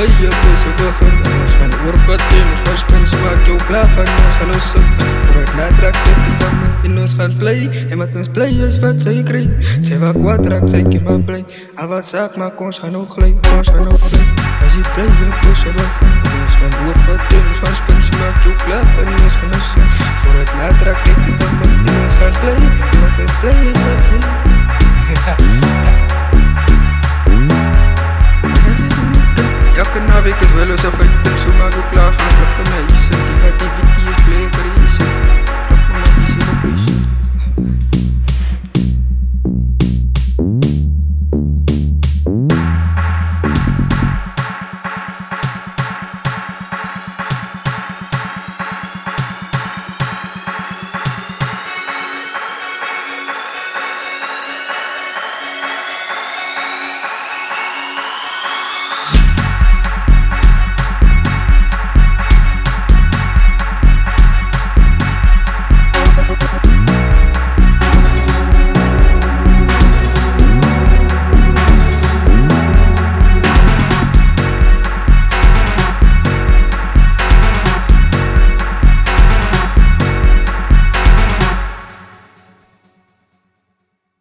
play op deze begin. En ons gaan oorvatten, ons gaan spin. Ze maak jou klaar van ons gaan ons sim. Vooruit laat raak dit bestemming. En ons gaan play, en wat ons play is wat sy kry. Sy wat kwaad raak, sy kiem maar play. Al wat saak maak, ons gaan nog glij, ons gaan nog glij. As jy play op deze begin. En ons gaan oorvatten, ons gaan spin. Ze maak jou klaar van ons gaan ons sim. Vooruit laat raak dit bestemming. En ons gaan play, en wat ons play is wat sy